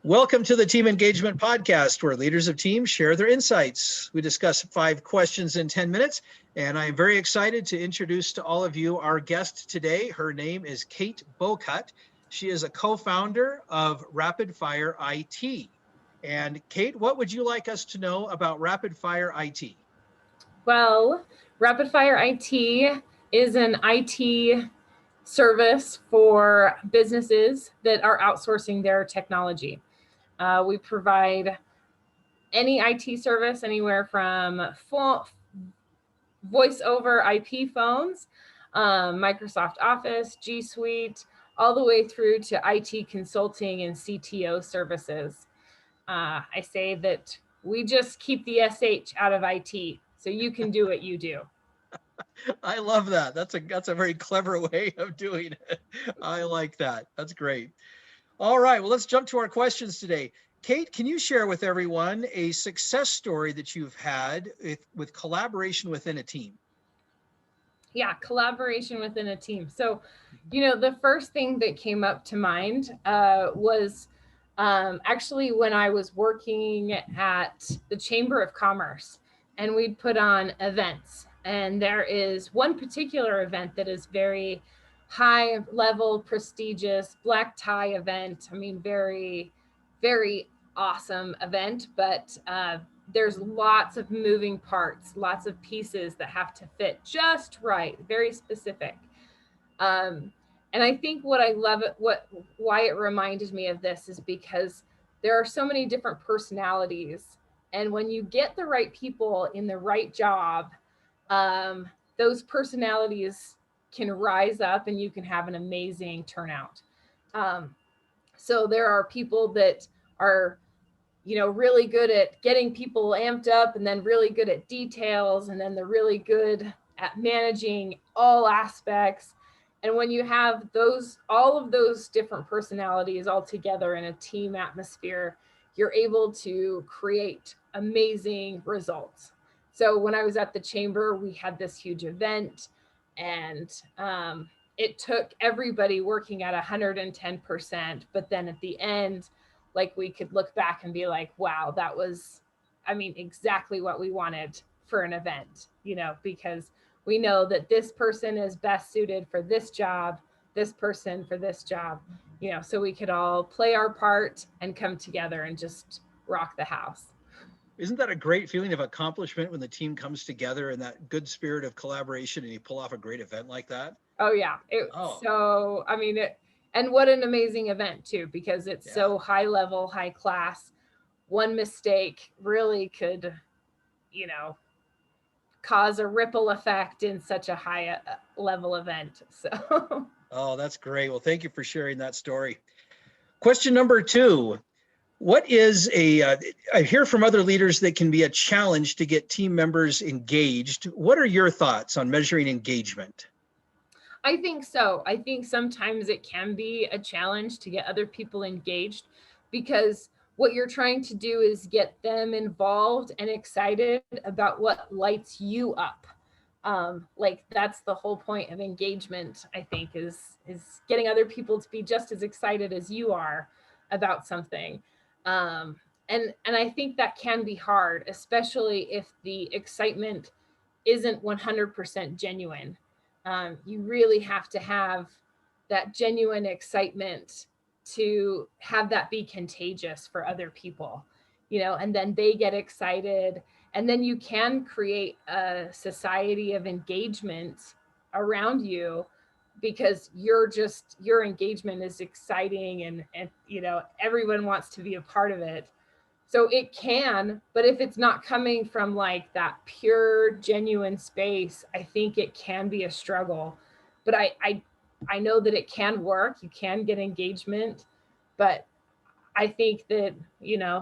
Welcome to the Team Engagement Podcast, where leaders of teams share their insights. We discuss 5 questions in 10 minutes, and I'm very excited to introduce to all of you our guest today. Her name is Kate Bowcut. She is a co-founder of RapidFire IT. And Kate, what would you like us to know about RapidFire IT? Well, RapidFire IT is an IT service for businesses that are outsourcing their technology. We provide any IT service, anywhere from voice over IP phones, Microsoft Office, G Suite, all the way through to IT consulting and CTO services. I say that we just keep the SH out of IT, so you can do what you do. I love that. That's a very clever way of doing it. I like that. That's great. All right, well, let's jump to our questions today. Kate, can you share with everyone a success story that you've had with collaboration within a team? Yeah, collaboration within a team. So, the first thing that came up to mind was actually when I was working at the Chamber of Commerce, and we'd put on events. And there is one particular event that is very high level, prestigious, black tie event. I mean, very, very awesome event, but there's lots of moving parts, lots of pieces that have to fit just right, very specific. And I think what I love why it reminded me of this is because there are so many different personalities. And when you get the right people in the right job, those personalities can rise up and you can have an amazing turnout. So there are people that are really good at getting people amped up, and then really good at details, and then they're really good at managing all aspects. And when you have all of those different personalities all together in a team atmosphere, you're able to create amazing results. So when I was at the chamber, we had this huge event, and it took everybody working at 110%. But then at the end, like, we could look back and be like, wow, that was, exactly what we wanted for an event, because we know that this person is best suited for this job, this person for this job, so we could all play our part and come together and just rock the house. Isn't that a great feeling of accomplishment when the team comes together in that good spirit of collaboration and you pull off a great event like that? Oh yeah. And what an amazing event too, because it's so high level, high class. One mistake really could, cause a ripple effect in such a high level event. So. Oh, that's great. Well, thank you for sharing that story. Question number 2. What is I hear from other leaders that can be a challenge to get team members engaged. What are your thoughts on measuring engagement? I think so. I think sometimes it can be a challenge to get other people engaged, because what you're trying to do is get them involved and excited about what lights you up. That's the whole point of engagement, I think, is getting other people to be just as excited as you are about something. And I think that can be hard, especially if the excitement isn't 100% genuine. You really have to have that genuine excitement to have that be contagious for other people, and then they get excited, and then you can create a society of engagement around you, because your engagement is exciting, and everyone wants to be a part of it. So it can, but if it's not coming from like that pure, genuine space, I think it can be a struggle. But I know that it can work. You can get engagement, but I think that,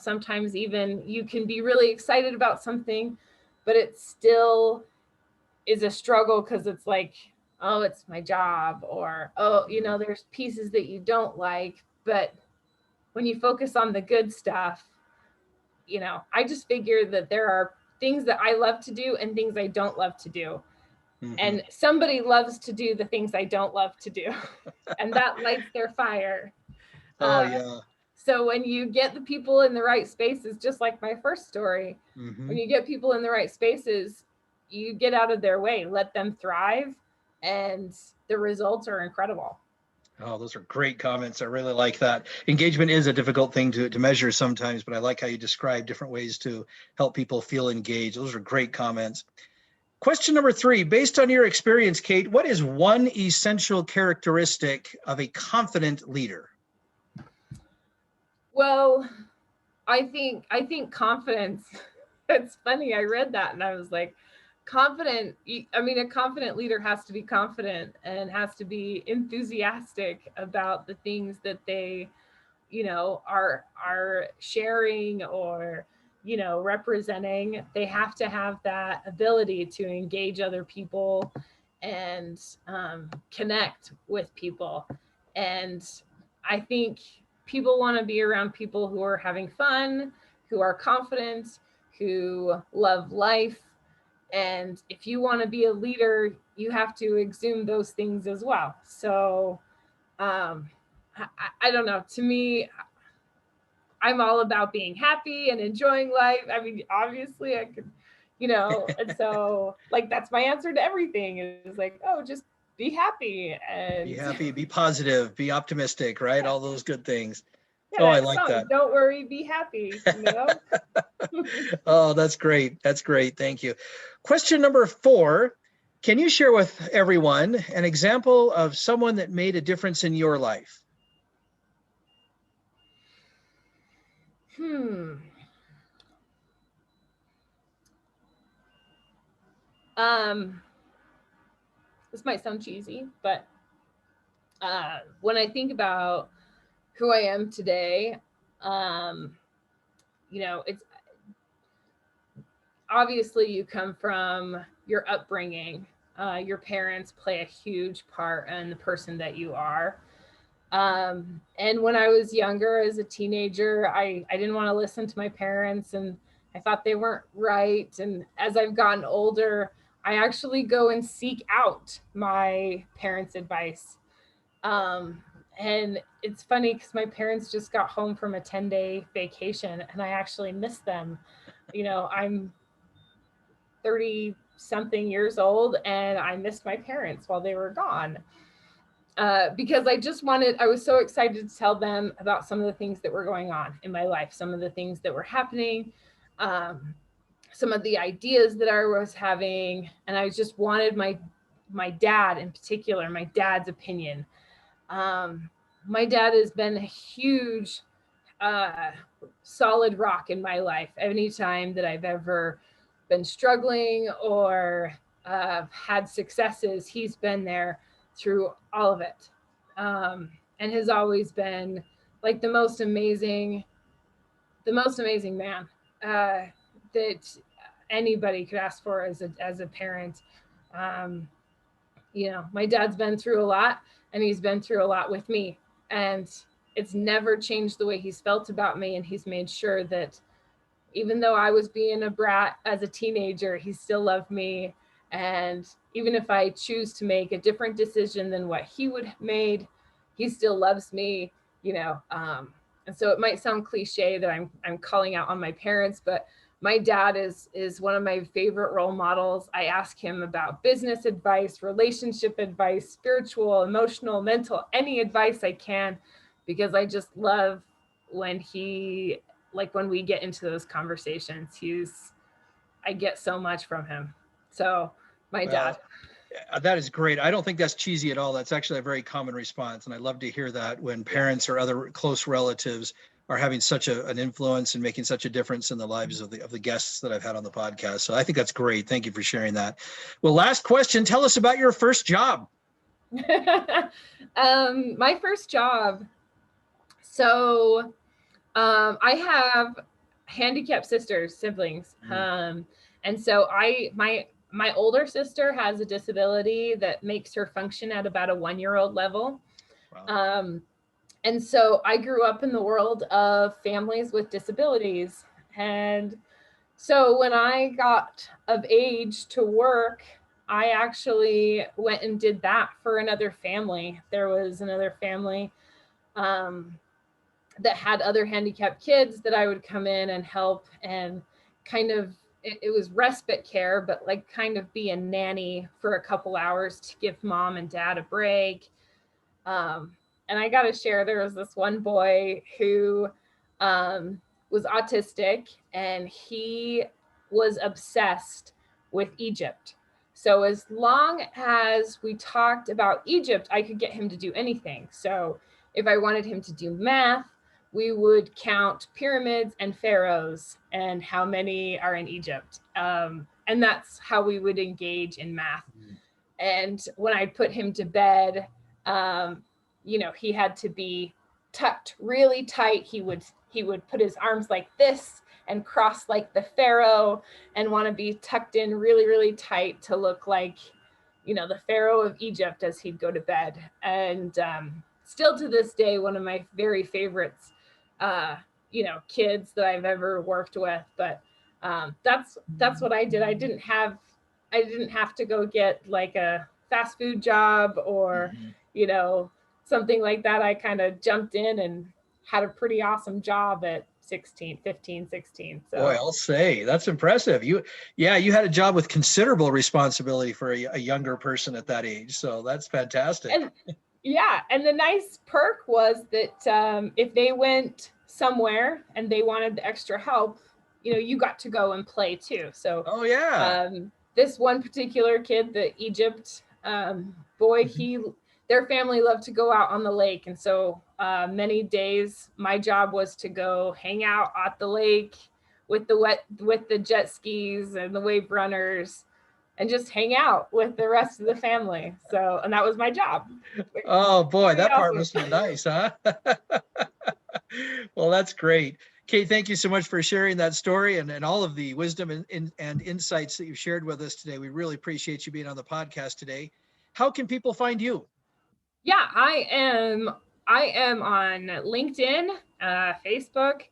sometimes even you can be really excited about something, but it still is a struggle, because it's like, oh, it's my job, or, oh, there's pieces that you don't like. But when you focus on the good stuff, I just figure that there are things that I love to do and things I don't love to do. Mm-hmm. And somebody loves to do the things I don't love to do. And that lights their fire. Oh, yeah. So when you get the people in the right spaces, just like my first story, when you get people in the right spaces, you get out of their way, let them thrive, and the results are incredible. Oh, those are great comments. I really like that. Engagement is a difficult thing to measure sometimes, but I like how you describe different ways to help people feel engaged. Those are great comments. Question number 3, based on your experience, Kate, what is one essential characteristic of a confident leader? Well, I think confidence. It's funny. I read that and I was like, confident. I mean, a confident leader has to be confident and has to be enthusiastic about the things that they, are sharing or, representing. They have to have that ability to engage other people and connect with people. And I think people want to be around people who are having fun, who are confident, who love life. And if you want to be a leader, you have to exude those things as well. So I don't know. To me, I'm all about being happy and enjoying life. I mean, obviously I could, and so like that's my answer to everything is like, oh, just be happy and Be happy, be positive, be optimistic, right? All those good things. yeah, Oh, I that like song, that. don't worry, be happy, Oh, that's great. That's great. Thank you. Question number 4. Can you share with everyone an example of someone that made a difference in your life? Hmm. This might sound cheesy, but when I think about who I am today, it's obviously you come from your upbringing. Your parents play a huge part in the person that you are. And when I was younger, as a teenager, I didn't want to listen to my parents and I thought they weren't right. And as I've gotten older, I actually go and seek out my parents' advice. Um, and it's funny because my parents just got home from a 10-day vacation and I actually miss them. I'm 30 something years old and I missed my parents while they were gone. Because I was so excited to tell them about some of the things that were going on in my life, some of the things that were happening, some of the ideas that I was having. And I just wanted my dad in particular, my dad's opinion. My dad has been a huge, solid rock in my life. Anytime that I've ever been struggling or had successes, he's been there through all of it, and has always been like the most amazing man that anybody could ask for as a parent. Um, my dad's been through a lot, and he's been through a lot with me, and it's never changed the way he's felt about me, and he's made sure that even though I was being a brat as a teenager, he still loved me. And even if I choose to make a different decision than what he would have made, he still loves me, and so it might sound cliche that I'm calling out on my parents, but my dad is one of my favorite role models. I ask him about business advice, relationship advice, spiritual, emotional, mental, any advice I can, because I just love when when we get into those conversations. I get so much from him. So my dad. That is great. I don't think that's cheesy at all. That's actually a very common response. And I love to hear that when parents or other close relatives are having such an influence and making such a difference in the lives of the guests that I've had on the podcast. So I think that's great. Thank you for sharing that. Well, last question. Tell us about your first job. My first job. So I have handicapped siblings. And so my older sister has a disability that makes her function at about a 1-year-old level. Wow. And so I grew up in the world of families with disabilities. And so when I got of age to work, I actually went and did that for another family. There was another family that had other handicapped kids that I would come in and help, and kind of, it was respite care, but like kind of be a nanny for a couple hours to give mom and dad a break. And I got to share, there was this one boy who was autistic, and he was obsessed with Egypt. So as long as we talked about Egypt, I could get him to do anything. So if I wanted him to do math, we would count pyramids and pharaohs and how many are in Egypt. And that's how we would engage in math. And when I put him to bed, he had to be tucked really tight. He would put his arms like this and cross like the pharaoh, and want to be tucked in really, really tight to look like, the pharaoh of Egypt as he'd go to bed. And still to this day, one of my very favorites, kids that I've ever worked with. But that's what I did. I didn't have to go get like a fast food job or, something like that. I kind of jumped in and had a pretty awesome job at 15, 16. So boy, I'll say that's impressive. You had a job with considerable responsibility for a younger person at that age. So that's fantastic. And the nice perk was that if they went somewhere and they wanted the extra help, you got to go and play too. So this one particular kid, the Egypt boy, their family loved to go out on the lake. And so many days my job was to go hang out at the lake with the jet skis and the wave runners, and just hang out with the rest of the family. So, and that was my job. Oh boy, that part must be nice, huh? Well, that's great. Kate, thank you so much for sharing that story and all of the wisdom and insights that you've shared with us today. We really appreciate you being on the podcast today. How can people find you? Yeah, I am on LinkedIn, Facebook.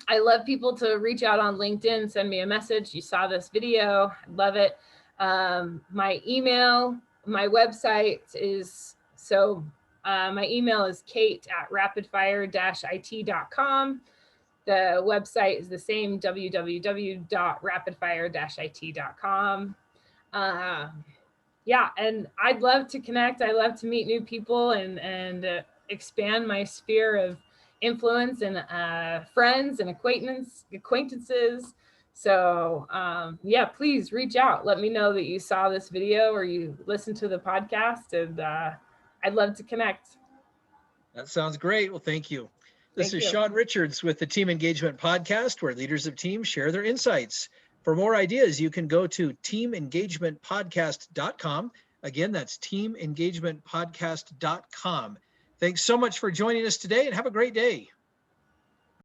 I love people to reach out on LinkedIn, send me a message. You saw this video, I love it. My email, my website is, my email is kate@rapidfire-it.com. The website is the same, www.rapidfire-it.com. And I'd love to connect. I love to meet new people and expand my sphere of influence and friends and acquaintances. So please reach out. Let me know that you saw this video or you listened to the podcast, and I'd love to connect. That sounds great. Well, thank you. This is Sean Richards with the Team Engagement Podcast, where leaders of teams share their insights. For more ideas, you can go to teamengagementpodcast.com. Again, that's teamengagementpodcast.com. Thanks so much for joining us today, and have a great day.